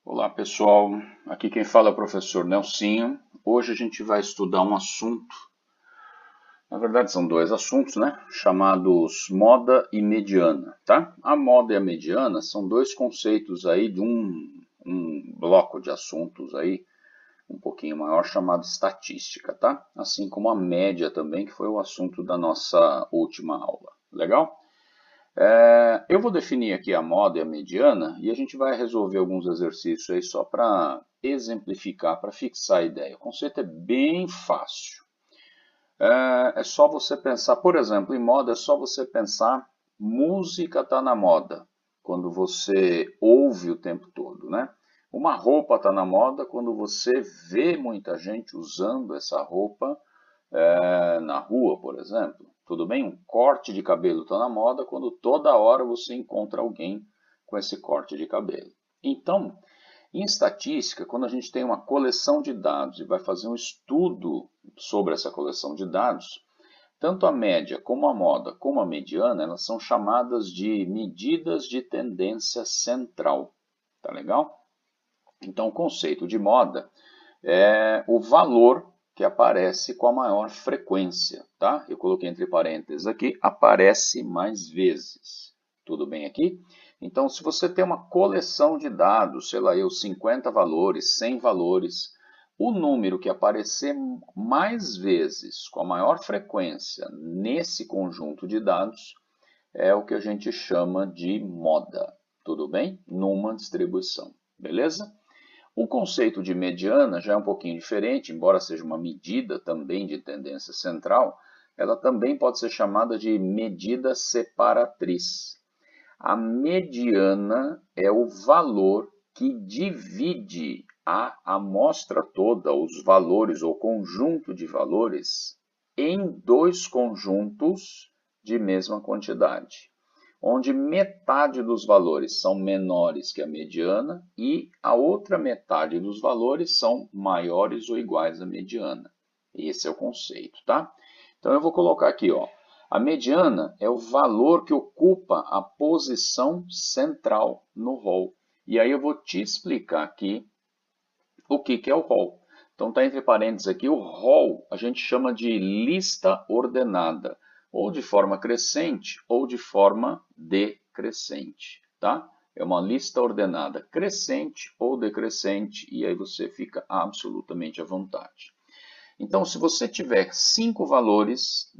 Olá pessoal, aqui quem fala é o professor Nelsinho. Hoje a gente vai estudar um assunto, na verdade são dois assuntos, né? Chamados moda e mediana, tá? A moda e a mediana são dois conceitos aí de um bloco de assuntos aí, um pouquinho maior, chamado estatística, tá? Assim como a média também, que foi o assunto da nossa última aula. Legal? Eu vou definir aqui a moda e a mediana e a gente vai resolver alguns exercícios aí só para exemplificar, para fixar a ideia. O conceito é bem fácil. É só você pensar, por exemplo, em moda é só você pensar, música está na moda, quando você ouve o tempo todo, né? Uma roupa está na moda quando você vê muita gente usando essa roupa na rua, por exemplo. Tudo bem? Um corte de cabelo está na moda quando toda hora você encontra alguém com esse corte de cabelo. Então, em estatística, quando a gente tem uma coleção de dados e vai fazer um estudo sobre essa coleção de dados, tanto a média como a moda como a mediana, elas são chamadas de medidas de tendência central. Tá legal? Então, o conceito de moda é o valor que aparece com a maior frequência, tá? Eu coloquei entre parênteses aqui, aparece mais vezes. Tudo bem aqui? Então, se você tem uma coleção de dados, sei lá, 50 valores, 100 valores, o número que aparecer mais vezes, com a maior frequência, nesse conjunto de dados, é o que a gente chama de moda. Tudo bem? Numa distribuição. Beleza? O conceito de mediana já é um pouquinho diferente, embora seja uma medida também de tendência central, ela também pode ser chamada de medida separatriz. A mediana é o valor que divide a amostra toda, os valores ou conjunto de valores, em dois conjuntos de mesma quantidade, onde metade dos valores são menores que a mediana e a outra metade dos valores são maiores ou iguais à mediana. Esse é o conceito, tá? Então eu vou colocar aqui, ó, a mediana é o valor que ocupa a posição central no rol. E aí eu vou te explicar aqui o que é o rol. Então está entre parênteses aqui, o rol a gente chama de lista ordenada, ou de forma crescente ou de forma decrescente, tá? É uma lista ordenada crescente ou decrescente e aí você fica absolutamente à vontade. Então, se você tiver 5 valores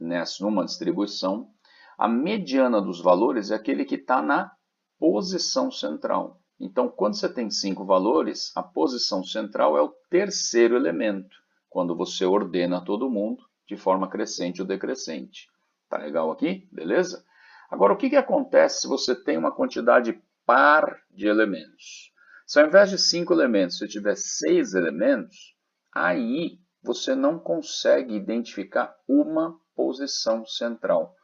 numa distribuição, a mediana dos valores é aquele que está na posição central. Então, quando você tem 5 valores, a posição central é o terceiro elemento, quando você ordena todo mundo de forma crescente ou decrescente. Tá legal aqui? Beleza? Agora, o que acontece se você tem uma quantidade par de elementos? Se ao invés de 5 elementos você tiver 6 elementos, aí você não consegue identificar uma posição central.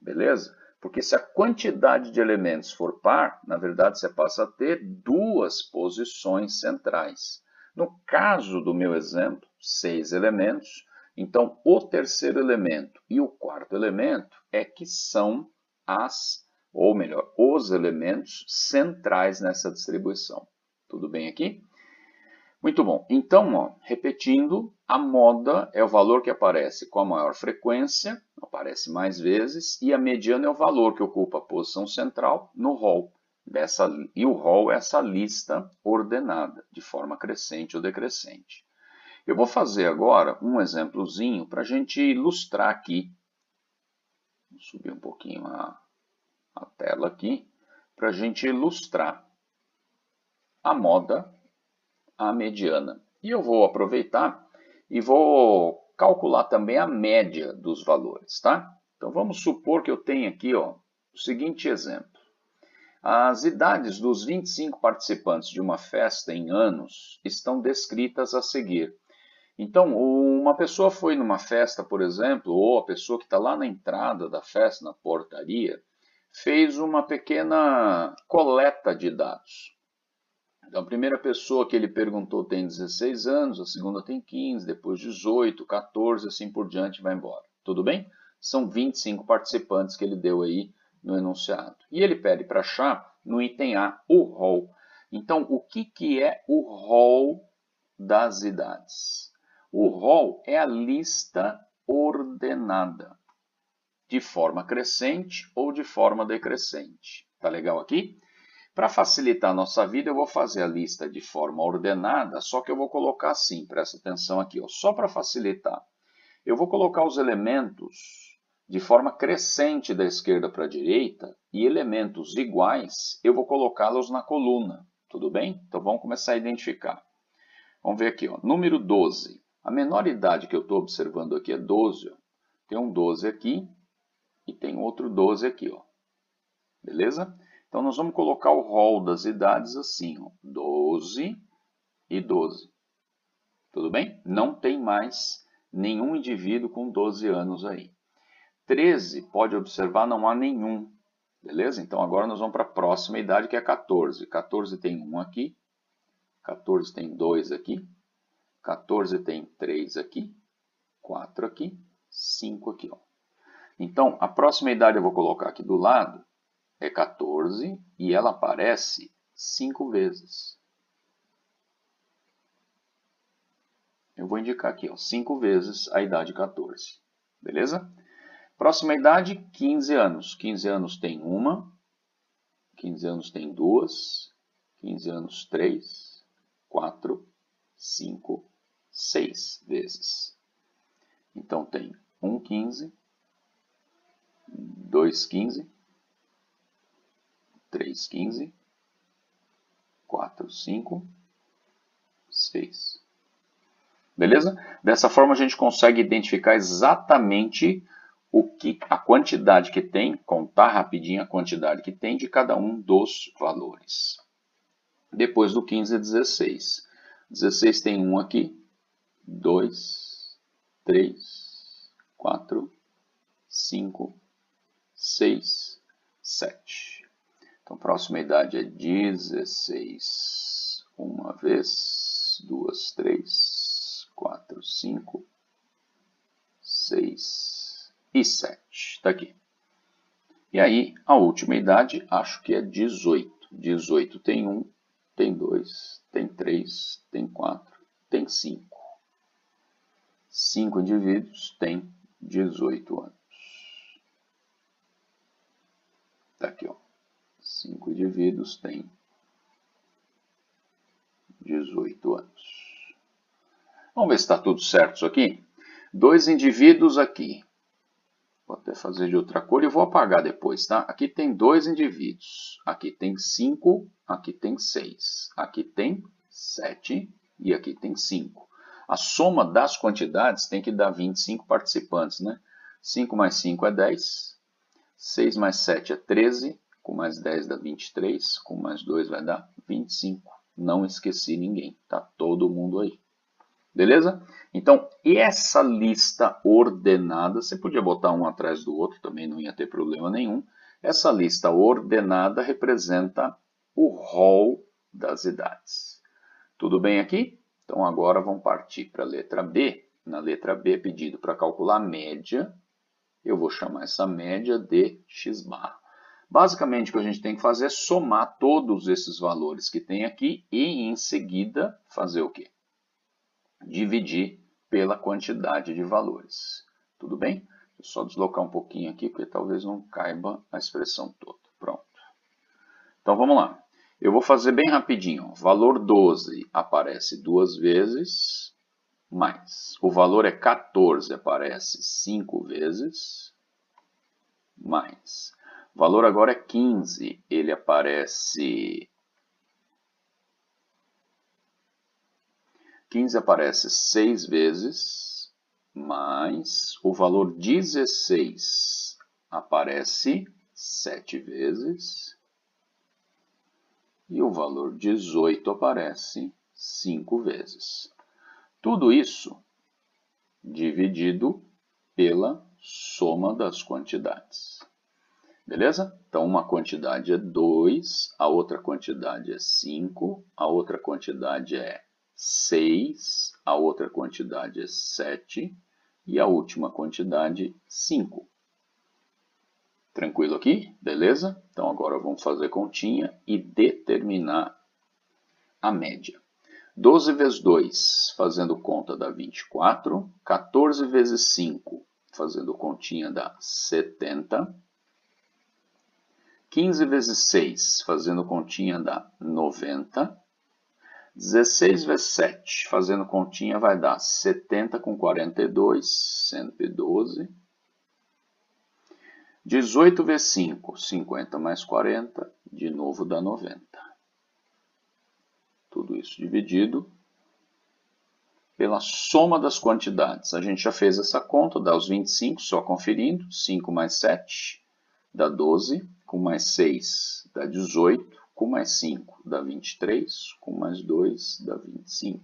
Beleza? Porque se a quantidade de elementos for par, na verdade você passa a ter duas posições centrais. No caso do meu exemplo, 6 elementos, então o terceiro elemento e o quarto elemento é que são ou melhor, os elementos centrais nessa distribuição. Tudo bem aqui? Muito bom. Então, ó, repetindo, a moda é o valor que aparece com a maior frequência, aparece mais vezes, e a mediana é o valor que ocupa a posição central no rol. E o rol é essa lista ordenada, de forma crescente ou decrescente. Eu vou fazer agora um exemplozinho para a gente ilustrar aqui. Vou subir um pouquinho a tela aqui, para a gente ilustrar a moda, a mediana. E eu vou aproveitar e vou calcular também a média dos valores, tá? Então vamos supor que eu tenho aqui, ó, o seguinte exemplo. As idades dos 25 participantes de uma festa em anos estão descritas a seguir. Então, uma pessoa foi numa festa, por exemplo, ou a pessoa que está lá na entrada da festa, na portaria, fez uma pequena coleta de dados. Então, a primeira pessoa que ele perguntou tem 16 anos, a segunda tem 15, depois 18, 14, assim por diante, vai embora. Tudo bem? São 25 participantes que ele deu aí no enunciado. E ele pede para achar, no item A, o rol. Então, o que é o rol das idades? O rol é a lista ordenada, de forma crescente ou de forma decrescente. Tá legal aqui? Para facilitar a nossa vida, eu vou fazer a lista de forma ordenada, só que eu vou colocar assim, presta atenção aqui, ó, só para facilitar. Eu vou colocar os elementos de forma crescente da esquerda para a direita e elementos iguais, eu vou colocá-los na coluna, tudo bem? Então vamos começar a identificar. Vamos ver aqui, ó, número 12. A menor idade que eu estou observando aqui é 12. Ó. Tem um 12 aqui e tem outro 12 aqui, ó. Beleza? Então, nós vamos colocar o rol das idades assim, ó, 12 e 12. Tudo bem? Não tem mais nenhum indivíduo com 12 anos aí. 13, pode observar, não há nenhum. Beleza? Então, agora nós vamos para a próxima idade, que é 14. 14 tem 1 aqui. 14 tem 2 aqui. 14 tem 3 aqui. 4 aqui. 5 aqui, ó. Então, a próxima idade eu vou colocar aqui do lado. É 14 e ela aparece 5 vezes. Eu vou indicar aqui, ó, 5 vezes a idade 14. Beleza? Próxima idade, 15 anos. 15 anos tem 1, 15 anos tem 2, 15 anos 3, 4, 5, 6 vezes. Então tem 1, 15, 2, 15, 3, 15, 4, 5, 6. Beleza? Dessa forma a gente consegue identificar exatamente a quantidade que tem, contar rapidinho a quantidade que tem de cada um dos valores. Depois do 15 é 16. 16 tem 1 aqui, 2, 3, 4, 5, 6, 7. Então, a próxima idade é 16. Uma vez, 2, 3, 4, 5, 6 e 7. Está aqui. E aí, a última idade, acho que é 18. 18 tem 1, tem 2, tem 3, tem 4, tem 5. 5 indivíduos têm 18 anos. Está aqui, ó. 5 indivíduos têm 18 anos. Vamos ver se está tudo certo isso aqui. 2 indivíduos aqui. Vou até fazer de outra cor e vou apagar depois, tá? Aqui tem 2 indivíduos. Aqui tem 5, aqui tem 6. Aqui tem 7 e aqui tem 5. A soma das quantidades tem que dar 25 participantes, né? 5 mais 5 é 10. 6 mais 7 é 13. Com mais 10 dá 23. Com mais 2 vai dar 25. Não esqueci ninguém. Tá todo mundo aí. Beleza? Então, essa lista ordenada, você podia botar um atrás do outro, também não ia ter problema nenhum. Essa lista ordenada representa o rol das idades. Tudo bem aqui? Então, agora vamos partir para a letra B. Na letra B, pedido para calcular a média. Eu vou chamar essa média de x barra. Basicamente, o que a gente tem que fazer é somar todos esses valores que tem aqui e, em seguida, fazer o quê? Dividir pela quantidade de valores. Tudo bem? Deixa eu só deslocar um pouquinho aqui, porque talvez não caiba a expressão toda. Pronto. Então, vamos lá. Eu vou fazer bem rapidinho. Valor 12 aparece 2 vezes, mais. O valor é 14, aparece 5 vezes, mais. O valor agora é 15, ele aparece... 15 aparece 6 vezes, mais o valor 16 aparece 7 vezes, e o valor 18 aparece 5 vezes. Tudo isso dividido pela soma das quantidades. Beleza? Então, uma quantidade é 2, a outra quantidade é 5, a outra quantidade é 6, a outra quantidade é 7 e a última quantidade 5. Tranquilo aqui? Beleza? Então agora vamos fazer continha e determinar a média. 12 vezes 2, fazendo conta, dá 24. 14 vezes 5, fazendo continha, dá 70. 15 vezes 6, fazendo continha, dá 90. 16 vezes 7, fazendo continha, vai dar 70 com 42, 112. 18 vezes 5, 50 mais 40, de novo dá 90. Tudo isso dividido pela soma das quantidades. A gente já fez essa conta, dá os 25, só conferindo. 5 mais 7 dá 12, com mais 6 dá 18, com mais 5 dá 23, com mais 2 dá 25.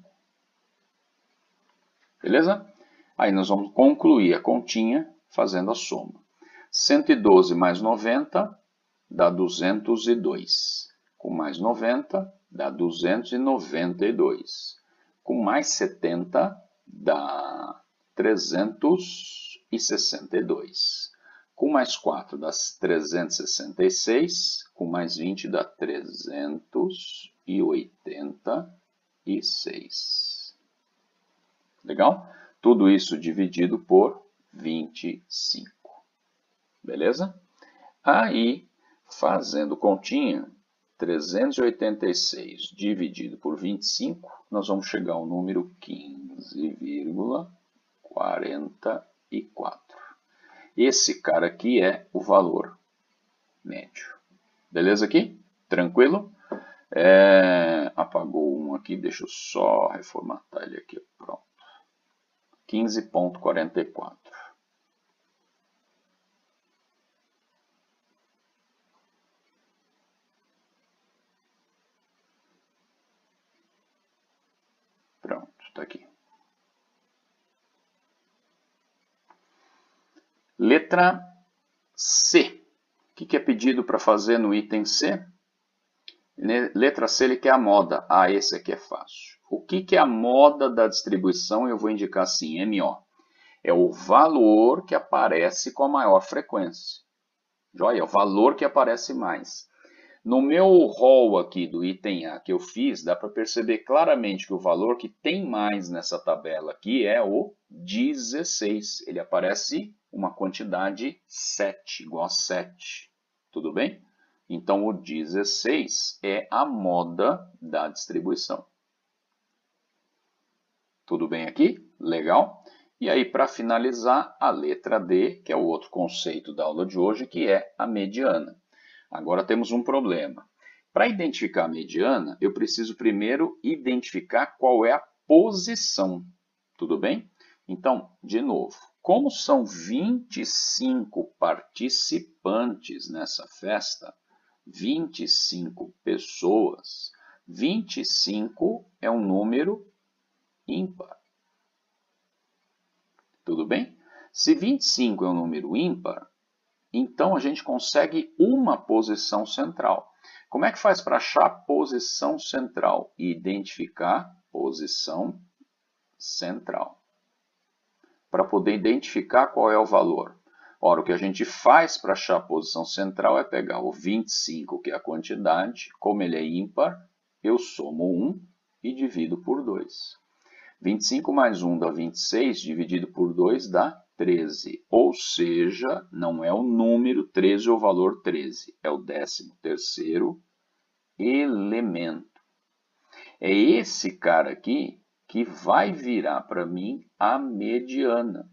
Beleza? Aí nós vamos concluir a continha fazendo a soma. 112 mais 90 dá 202. Com mais 90 dá 292. Com mais 70 dá 362. Com mais 4 dá 366. Com mais 20 dá 386. Legal? Tudo isso dividido por 25. Beleza? Aí, fazendo continha, 386 dividido por 25, nós vamos chegar ao número 15,44. Esse cara aqui é o valor médio. Beleza aqui? Tranquilo? Apagou um aqui, deixa eu só reformatar ele aqui. Pronto. 15,44. Pronto, está aqui. Letra C. O que é pedido para fazer no item C? Letra C, ele quer a moda. Ah, esse aqui é fácil. O que é a moda da distribuição? Eu vou indicar assim, MO. É o valor que aparece com a maior frequência. Joia? É o valor que aparece mais. No meu rol aqui do item A que eu fiz, dá para perceber claramente que o valor que tem mais nessa tabela aqui é o 16. Ele aparece uma quantidade 7, igual a 7. Tudo bem? Então, o 16 é a moda da distribuição. Tudo bem aqui? Legal? E aí, para finalizar, a letra D, que é o outro conceito da aula de hoje, que é a mediana. Agora temos um problema. Para identificar a mediana, eu preciso primeiro identificar qual é a posição. Tudo bem? Então, de novo, como são 25 participantes nessa festa, 25 pessoas, 25 é um número ímpar. Tudo bem? Se 25 é um número ímpar, então a gente consegue uma posição central. Como é que faz para achar a posição central? Identificar posição central. Para poder identificar qual é o valor. Ora, o que a gente faz para achar a posição central é pegar o 25, que é a quantidade, como ele é ímpar, eu somo 1 e divido por 2. 25 mais 1 dá 26, dividido por 2 dá 13. Ou seja, não é o número 13 ou o valor 13, é o 13º elemento. É esse cara aqui que vai virar para mim a mediana.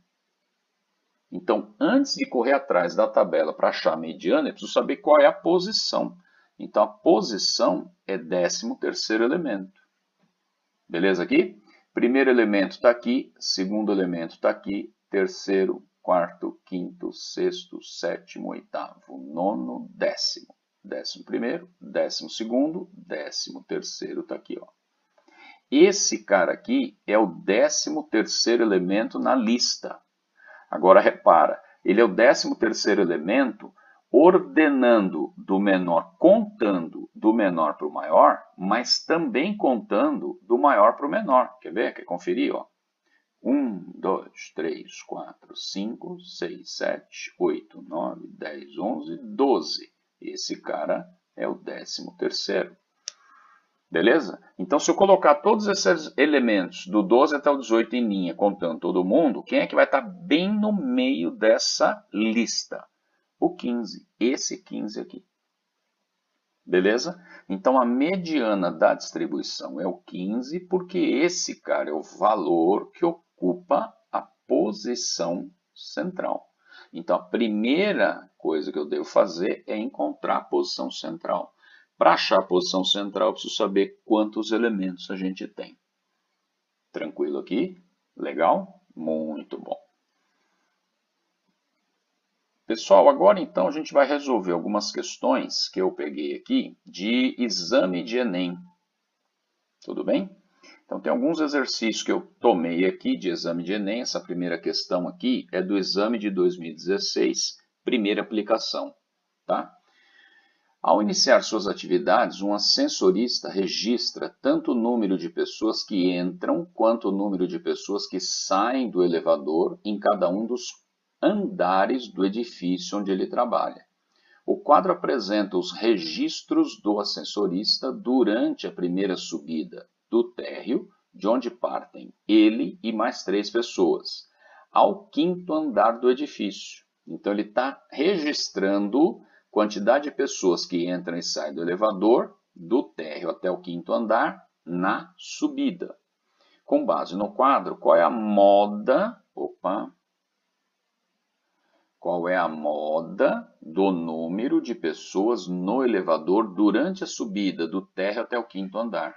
Então, antes de correr atrás da tabela para achar a mediana, eu preciso saber qual é a posição. Então, a posição é 13º elemento. Beleza aqui? Primeiro elemento está aqui, segundo elemento está aqui, terceiro, quarto, quinto, sexto, sétimo, oitavo, nono, décimo. 11º, 12º, 13º está aqui, ó. Esse cara aqui é o 13º elemento na lista. Agora repara, ele é o 13º elemento ordenando do menor, contando do menor para o maior, mas também contando do maior para o menor. Quer ver? Quer conferir? Ó. 1, 2, 3, 4, 5, 6, 7, 8, 9, 10, 11, 12. Esse cara é o 13º. Beleza? Então, se eu colocar todos esses elementos, do 12 até o 18 em linha, contando todo mundo, quem é que vai estar bem no meio dessa lista? O 15, esse 15 aqui. Beleza? Então, a mediana da distribuição é o 15, porque esse, cara, é o valor que ocupa a posição central. Então, a primeira coisa que eu devo fazer é encontrar a posição central. Para achar a posição central, eu preciso saber quantos elementos a gente tem. Tranquilo aqui? Legal? Muito bom. Pessoal, agora então a gente vai resolver algumas questões que eu peguei aqui de exame de Enem. Tudo bem? Então tem alguns exercícios que eu tomei aqui de exame de Enem. Essa primeira questão aqui é do exame de 2016, primeira aplicação, tá? Ao iniciar suas atividades, um ascensorista registra tanto o número de pessoas que entram quanto o número de pessoas que saem do elevador em cada um dos andares do edifício onde ele trabalha. O quadro apresenta os registros do ascensorista durante a primeira subida do térreo, de onde partem ele e mais 3 pessoas, ao 5º andar do edifício. Então ele está registrando quantidade de pessoas que entram e saem do elevador, do térreo até o 5º andar, na subida. Com base no quadro, qual é a moda... Qual é a moda do número de pessoas no elevador durante a subida do térreo até o 5º andar?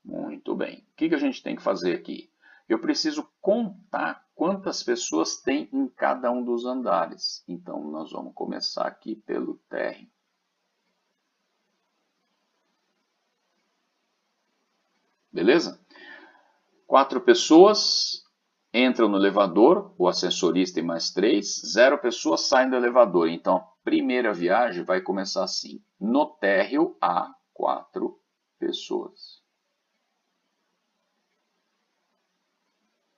Muito bem. O que a gente tem que fazer aqui? Eu preciso contar quantas pessoas tem em cada um dos andares. Então, nós vamos começar aqui pelo térreo. Beleza? 4 pessoas entram no elevador, o ascensorista e mais 3. 0 pessoas saem do elevador. Então, a primeira viagem vai começar assim. No térreo, há 4 pessoas.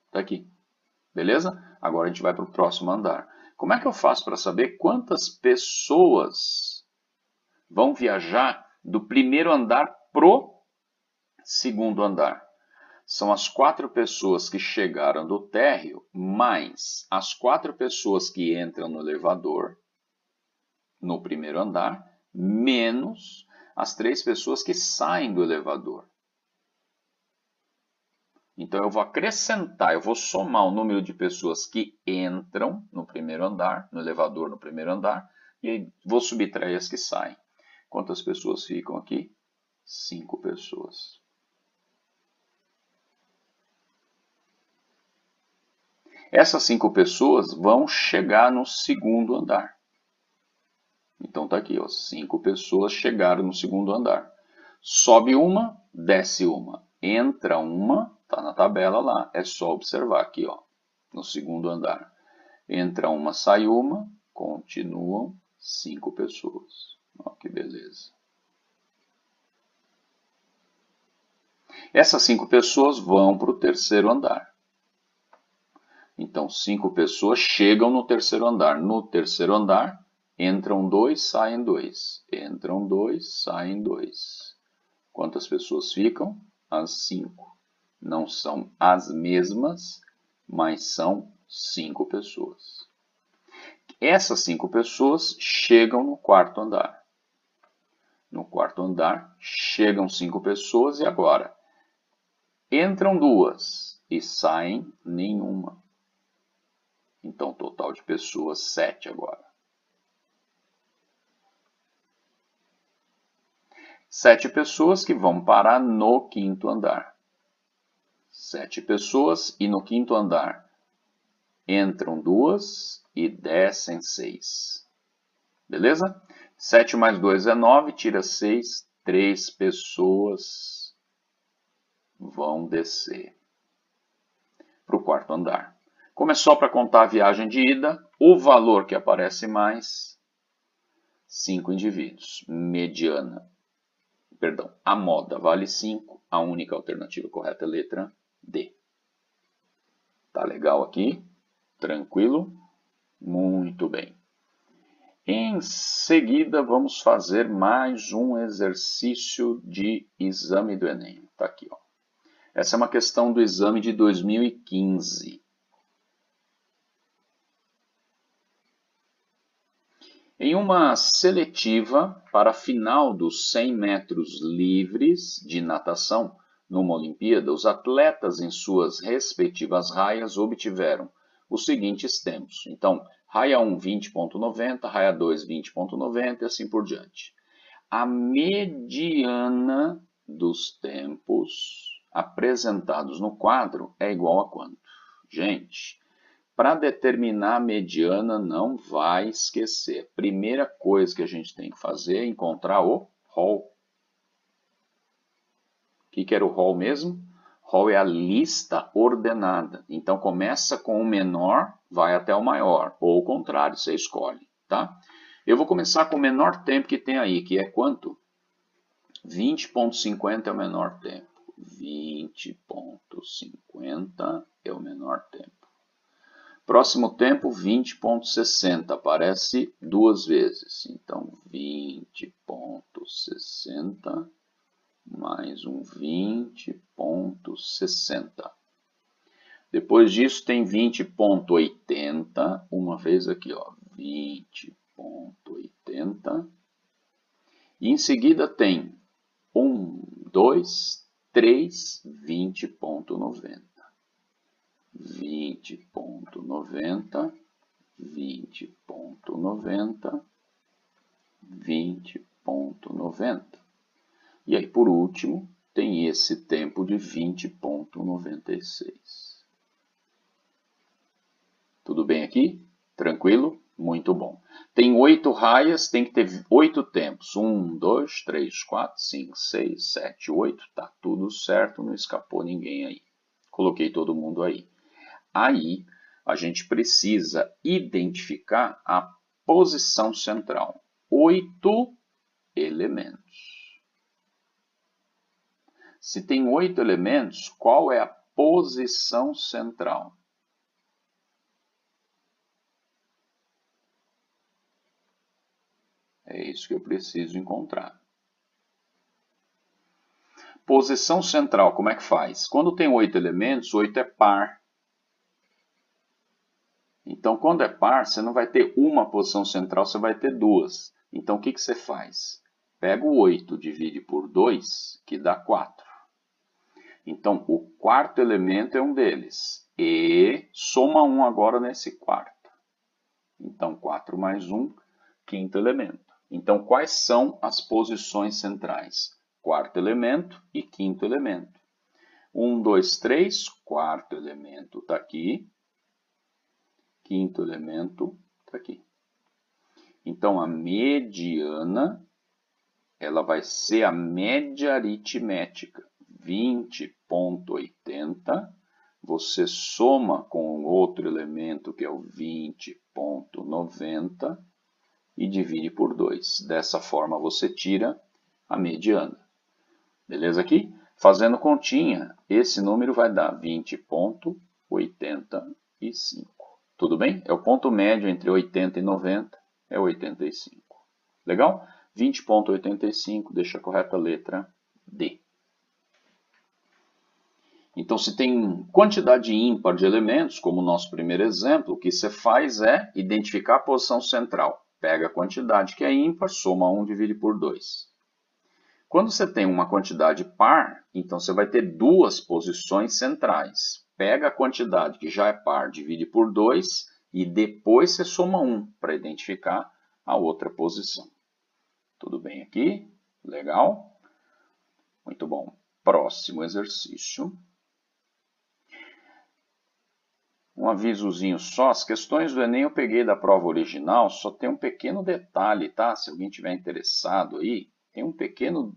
Tá aqui. Beleza? Agora a gente vai para o próximo andar. Como é que eu faço para saber quantas pessoas vão viajar do primeiro andar pro segundo andar? São as 4 pessoas que chegaram do térreo, mais as 4 pessoas que entram no elevador, no primeiro andar, menos as 3 pessoas que saem do elevador. Então, eu vou acrescentar, eu vou somar o número de pessoas que entram no primeiro andar, no elevador no primeiro andar, e vou subtrair as que saem. Quantas pessoas ficam aqui? 5 pessoas. Essas 5 pessoas vão chegar no segundo andar. Então tá aqui, ó, 5 pessoas chegaram no segundo andar. Sobe uma, desce uma. Entra uma, tá na tabela lá, é só observar aqui, ó, no segundo andar. Entra uma, sai uma, continuam 5 pessoas. Ó, que beleza. Essas 5 pessoas vão para o terceiro andar. Então, 5 pessoas chegam no terceiro andar. No terceiro andar, entram 2, saem 2. Entram 2, saem 2. Quantas pessoas ficam? As 5. Não são as mesmas, mas são 5 pessoas. Essas 5 pessoas chegam no quarto andar. No quarto andar, chegam 5 pessoas e agora? Entram 2 e saem nenhuma. Então, total de pessoas, 7 agora. 7 pessoas que vão parar no quinto andar. 7 pessoas e no quinto andar entram 2 e descem 6. Beleza? 7 mais 2 é 9, tira 6, 3 pessoas vão descer para o quarto andar. Como é só para contar a viagem de ida, o valor que aparece mais, 5 indivíduos. Mediana, perdão, a moda vale 5, a única alternativa correta é a letra D. Tá legal aqui? Tranquilo? Muito bem. Em seguida, vamos fazer mais um exercício de exame do Enem. Está aqui, ó. Essa é uma questão do exame de 2015. Em uma seletiva para a final dos 100 metros livres de natação numa Olimpíada, os atletas em suas respectivas raias obtiveram os seguintes tempos. Então, raia 1, 20,90, raia 2, 20,90 e assim por diante. A mediana dos tempos apresentados no quadro é igual a quanto? Gente, para determinar a mediana, não vai esquecer. A primeira coisa que a gente tem que fazer é encontrar o rol. O que era o rol mesmo? Rol é a lista ordenada. Então, começa com o menor, vai até o maior. Ou o contrário, você escolhe. Tá? Eu vou começar com o menor tempo que tem aí, que é quanto? 20,50 é o menor tempo. 20,50 é o menor tempo. Próximo tempo, 20,60. Aparece duas vezes. Então, 20,60 mais um 20,60. Depois disso, tem 20,80. Uma vez aqui, ó. 20,80. E em seguida tem 1, 2, 3, 20,90. 20,90, 20,90, 20,90. E aí, por último, tem esse tempo de 20,96. Tudo bem aqui? Tranquilo? Muito bom. Tem 8 raias, tem que ter 8 tempos. 1, 2, 3, 4, 5, 6, 7, 8. Tá tudo certo, não escapou ninguém aí. Coloquei todo mundo aí. Aí, a gente precisa identificar a posição central. 8 elementos. Se tem 8 elementos, qual é a posição central? É isso que eu preciso encontrar. Posição central, como é que faz? Quando tem 8 elementos, 8 é par. Então, quando é par, você não vai ter uma posição central, você vai ter duas. Então, o que você faz? Pega o 8, divide por 2, que dá 4. Então, o quarto elemento é um deles. E soma 1 agora nesse quarto. Então, 4 mais 1, quinto elemento. Então, quais são as posições centrais? Quarto elemento e quinto elemento. 1, 2, 3, quarto elemento está aqui. Quinto elemento está aqui. Então, a mediana, ela vai ser a média aritmética. 20,80. Você soma com outro elemento, que é o 20,90, e divide por 2. Dessa forma, você tira a mediana. Beleza aqui? Fazendo continha, esse número vai dar 20,85. Tudo bem? É o ponto médio entre 80 e 90, é 85. Legal? 20,85, deixa a correta letra D. Então, se tem quantidade ímpar de elementos, como o nosso primeiro exemplo, o que você faz é identificar a posição central. Pega a quantidade que é ímpar, soma 1, divide por 2. Quando você tem uma quantidade par, então você vai ter duas posições centrais. Pega a quantidade que já é par, divide por 2 e depois você soma 1 para identificar a outra posição. Tudo bem aqui? Legal? Muito bom. Próximo exercício. Um avisozinho só, as questões do Enem eu peguei da prova original, só tem um pequeno detalhe, tá? Se alguém tiver interessado aí, tem um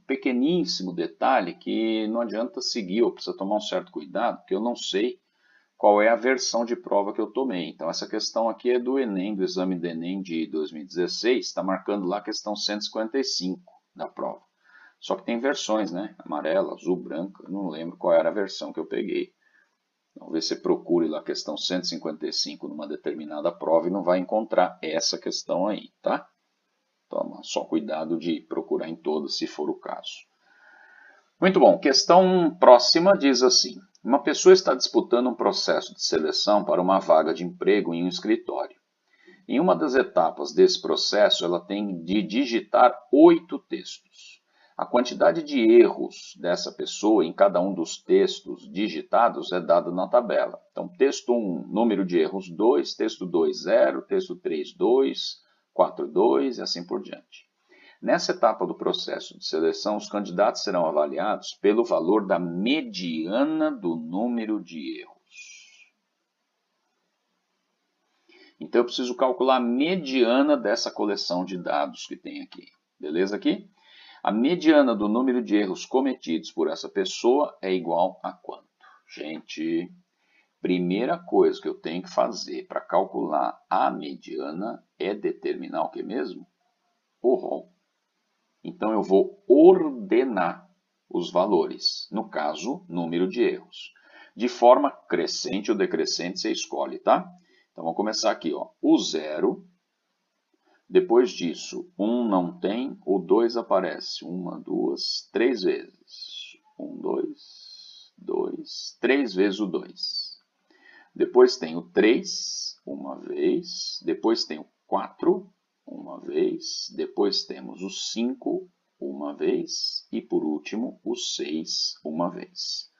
pequeníssimo detalhe que não adianta seguir, ou precisa tomar um certo cuidado, porque eu não sei qual é a versão de prova que eu tomei. Então, essa questão aqui é do Enem, do exame do Enem de 2016, está marcando lá a questão 155 da prova. Só que tem versões, né? Amarela, azul, branca, eu não lembro qual era a versão que eu peguei. Talvez você procure lá a questão 155 numa determinada prova e não vai encontrar essa questão aí, tá? Toma só cuidado de procurar em todas, se for o caso. Muito bom. Questão próxima diz assim. Uma pessoa está disputando um processo de seleção para uma vaga de emprego em um escritório. Em uma das etapas desse processo, ela tem de digitar 8 textos. A quantidade de erros dessa pessoa em cada um dos textos digitados é dada na tabela. Então, texto 1, número de erros 2, texto 2, 0, texto 3, 2, 4, 2 e assim por diante. Nessa etapa do processo de seleção, os candidatos serão avaliados pelo valor da mediana do número de erros. Então, eu preciso calcular a mediana dessa coleção de dados que tem aqui. Beleza aqui? A mediana do número de erros cometidos por essa pessoa é igual a quanto? Gente, primeira coisa que eu tenho que fazer para calcular a mediana é determinar o que mesmo? O rol. Então, eu vou ordenar os valores, no caso, número de erros. De forma crescente ou decrescente, você escolhe, tá? Então, vamos começar aqui, ó. O 0, depois disso, 1 não tem, o 2 aparece 1, 2, 3 vezes. 1, 2, 2, 3 vezes o 2. Depois tem o 3, uma vez. Depois tem o 4, uma vez. Depois temos o 5, uma vez. E por último, o 6, uma vez.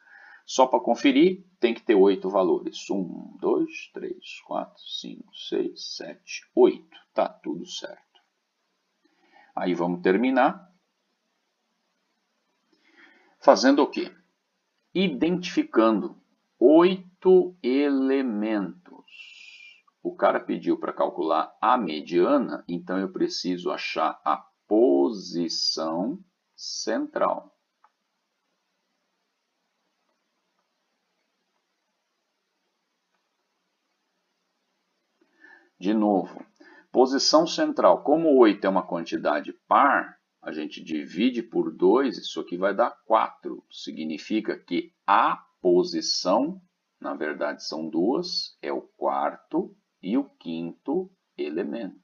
Só para conferir, tem que ter 8 valores. 1, 2, 3, 4, 5, 6, 7, 8. Tá tudo certo. Aí vamos terminar. Fazendo o quê? Identificando 8 elementos. O cara pediu para calcular a mediana, então eu preciso achar a posição central. De novo, posição central. Como 8 é uma quantidade par, a gente divide por 2, isso aqui vai dar 4. Significa que a posição, na verdade são duas, é o quarto e o quinto elemento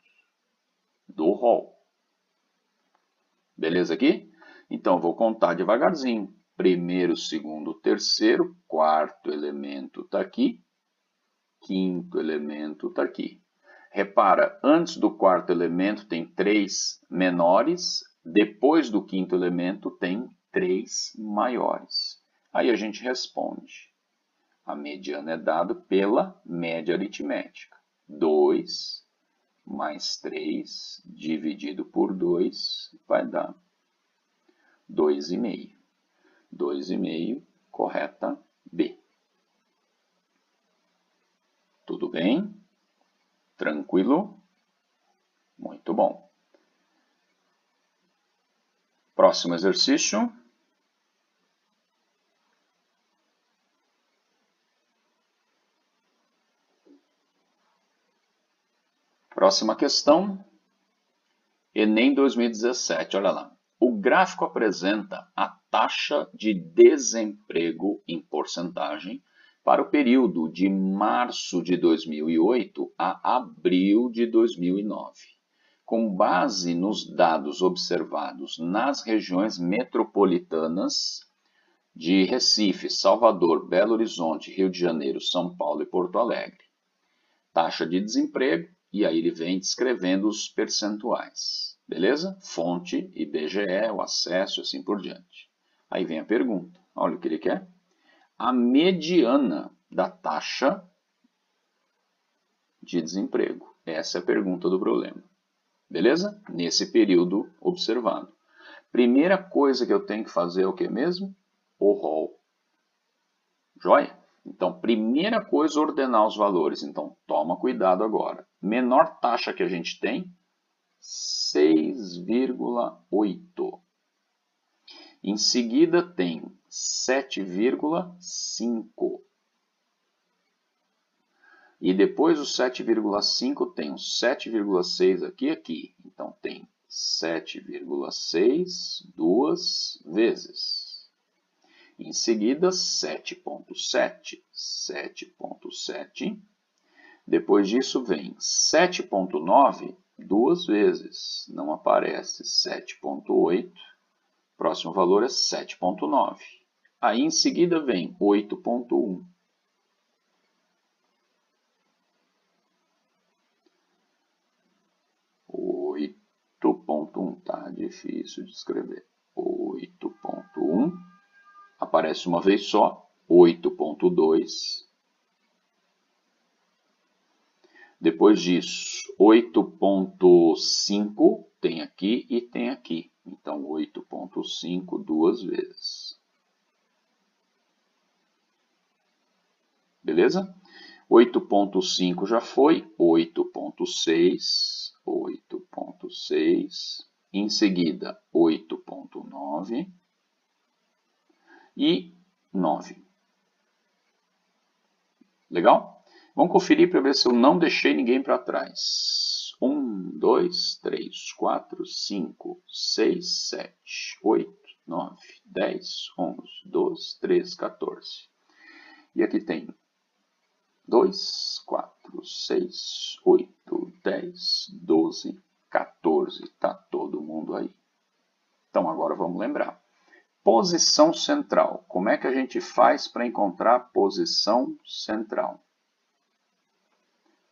do rol. Beleza aqui? Então, eu vou contar devagarzinho. Primeiro, segundo, terceiro, quarto elemento está aqui, quinto elemento está aqui. Repara, antes do quarto elemento tem 3 menores, depois do quinto elemento tem 3 maiores. Aí a gente responde. A mediana é dada pela média aritmética. 2 mais 3 dividido por 2 vai dar 2,5. 2,5, correta B. Tudo bem? Tranquilo? Muito bom. Próximo exercício. Próxima questão. Enem 2017, olha lá. O gráfico apresenta a taxa de desemprego em porcentagem para o período de março de 2008 a abril de 2009. Com base nos dados observados nas regiões metropolitanas de Recife, Salvador, Belo Horizonte, Rio de Janeiro, São Paulo e Porto Alegre. Taxa de desemprego, e aí ele vem descrevendo os percentuais. Beleza? Fonte, IBGE, o acesso e assim por diante. Aí vem a pergunta. Olha o que ele quer. A mediana da taxa de desemprego. Essa é a pergunta do problema. Beleza? Nesse período observado. Primeira coisa que eu tenho que fazer é o que mesmo? O rol. Joia? Então, primeira coisa, ordenar os valores. Então, toma cuidado agora. Menor taxa que a gente tem, 6,8. Em seguida, tem 7,5. E depois do 7,5 tem um 7,6 aqui e aqui. Então, tem 7,6 duas vezes. Em seguida, 7,7. 7,7. Depois disso, vem 7,9 duas vezes, não aparece 7,8. Próximo valor é 7,9. Aí em seguida vem 8,1. 8,1, tá difícil de escrever. 8,1. Aparece uma vez só. 8,2. Depois disso, 8,5 tem aqui e tem aqui. Então, 8,5 duas vezes. Beleza? 8,5 já foi. 8,6. 8,6. Em seguida, 8,9 e 9. Legal? Vamos conferir para ver se eu não deixei ninguém para trás. 1, 2, 3, 4, 5, 6, 7, 8, 9, 10, 11, 12, 13, 14. E aqui tem 2, 4, 6, 8, 10, 12, 14. Está todo mundo aí. Então agora vamos lembrar. Posição central. Como é que a gente faz para encontrar a posição central?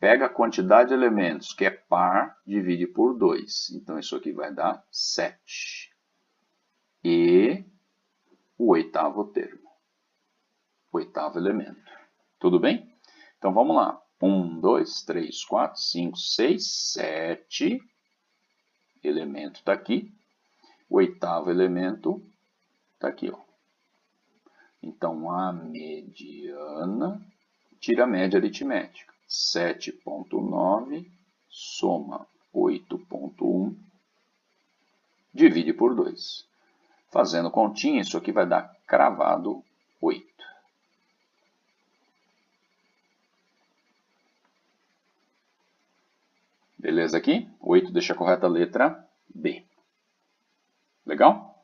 Pega a quantidade de elementos que é par, divide por 2. Então, isso aqui vai dar 7. E o oitavo termo. Oitavo elemento. Tudo bem? Então, vamos lá. 1, 2, 3, 4, 5, 6, 7. Elemento está aqui. O oitavo elemento está aqui, ó. Então, a mediana tira a média aritmética. 7,9 soma 8,1 divide por 2. Fazendo continha, isso aqui vai dar cravado 8. Beleza aqui? 8 deixa a correta letra B. Legal?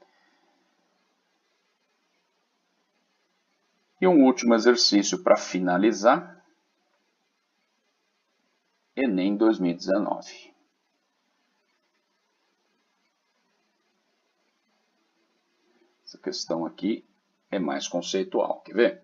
E um último exercício para finalizar. Enem 2019. Essa questão aqui é mais conceitual. Quer ver?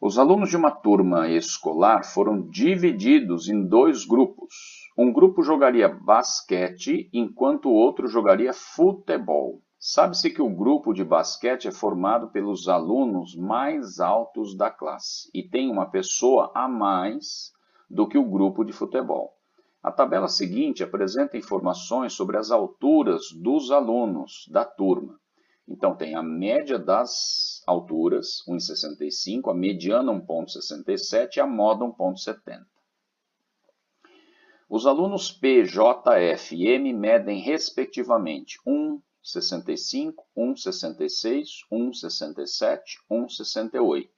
Os alunos de uma turma escolar foram divididos em dois grupos. Um grupo jogaria basquete, enquanto o outro jogaria futebol. Sabe-se que o grupo de basquete é formado pelos alunos mais altos da classe e tem uma pessoa a mais do que o grupo de futebol. A tabela seguinte apresenta informações sobre as alturas dos alunos da turma. Então, tem a média das alturas, 1,65, a mediana, 1,67 e a moda, 1,70. Os alunos P, J, F e M medem, respectivamente, 1,65, 1,66, 1,67, 1,68.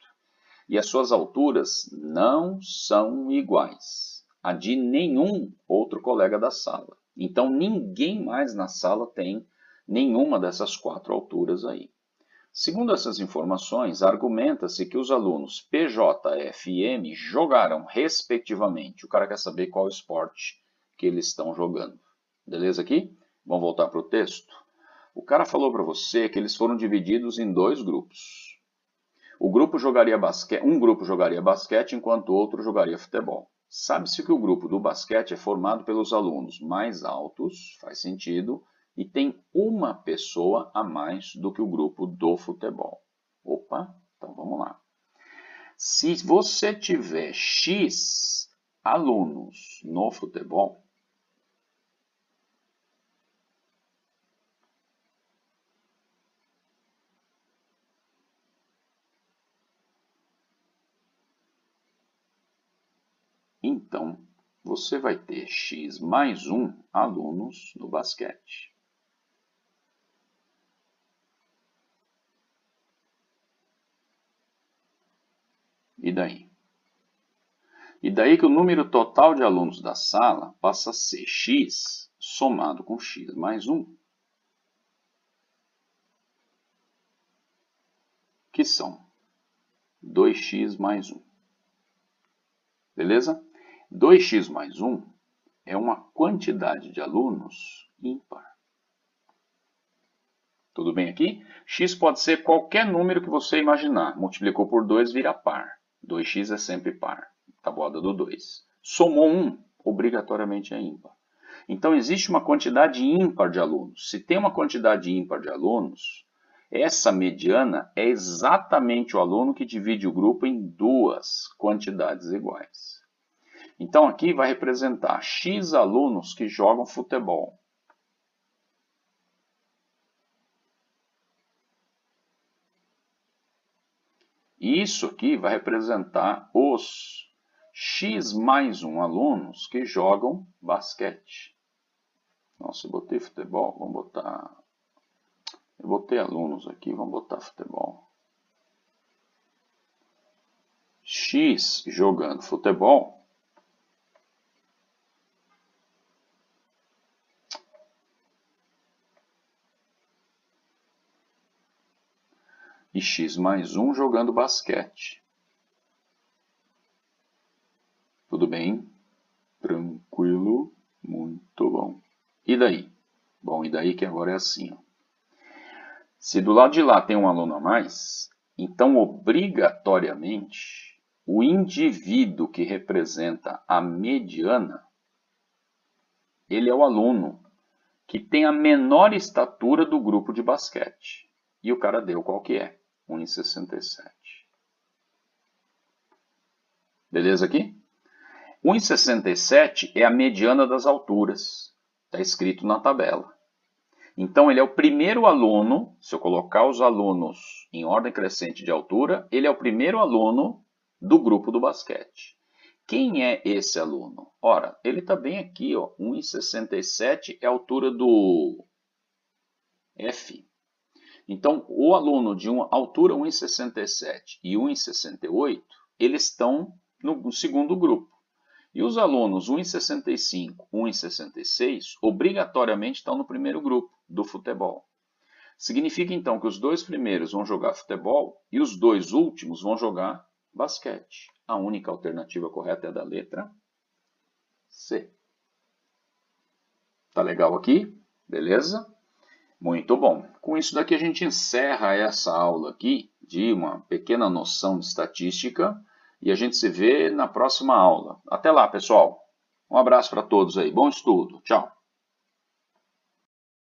E as suas alturas não são iguais a de nenhum outro colega da sala. Então, ninguém mais na sala tem nenhuma dessas quatro alturas aí. Segundo essas informações, argumenta-se que os alunos P, J, F e M jogaram respectivamente. O cara quer saber qual esporte que eles estão jogando. Beleza aqui? Vamos voltar para o texto? O cara falou para você que eles foram divididos em dois grupos. Um grupo jogaria basquete enquanto o outro jogaria futebol. Sabe-se que o grupo do basquete é formado pelos alunos mais altos, faz sentido, e tem uma pessoa a mais do que o grupo do futebol. Opa, então vamos lá. Se você tiver X alunos no futebol, então você vai ter X mais 1 alunos no basquete. E daí? E daí que o número total de alunos da sala passa a ser x somado com x mais 1, que são 2x mais 1. Beleza? 2x mais 1 é uma quantidade de alunos ímpar. Tudo bem aqui? X pode ser qualquer número que você imaginar. Multiplicou por 2 vira par. 2x é sempre par. Tabuada do 2. Somou 1, obrigatoriamente é ímpar. Então existe uma quantidade ímpar de alunos. Se tem uma quantidade ímpar de alunos, essa mediana é exatamente o aluno que divide o grupo em duas quantidades iguais. Então aqui vai representar X alunos que jogam futebol. Isso aqui vai representar os X mais 1 alunos que jogam basquete. Nossa, eu botei futebol, vamos botar... Eu botei alunos aqui, vamos botar futebol. X jogando futebol. E X mais 1 jogando basquete. Tudo bem? Tranquilo? Muito bom. E daí? Bom, e daí que agora é assim, ó. Se do lado de lá tem um aluno a mais, então obrigatoriamente o indivíduo que representa a mediana, ele é o aluno que tem a menor estatura do grupo de basquete. E o cara deu qual que é? 1,67. Beleza aqui? 1,67 é a mediana das alturas. Está escrito na tabela. Então, ele é o primeiro aluno, se eu colocar os alunos em ordem crescente de altura, ele é o primeiro aluno do grupo do basquete. Quem é esse aluno? Ora, ele está bem aqui, ó, 1,67 é a altura do F. Então, o aluno de uma altura 1,67 e 1,68, eles estão no segundo grupo. E os alunos 1,65, 1,66, obrigatoriamente estão no primeiro grupo do futebol. Significa então que os dois primeiros vão jogar futebol e os dois últimos vão jogar basquete. A única alternativa correta é a da letra C. Tá legal aqui? Beleza? Muito bom. Com isso daqui a gente encerra essa aula aqui de uma pequena noção de estatística e a gente se vê na próxima aula. Até lá, pessoal. Um abraço para todos aí. Bom estudo. Tchau.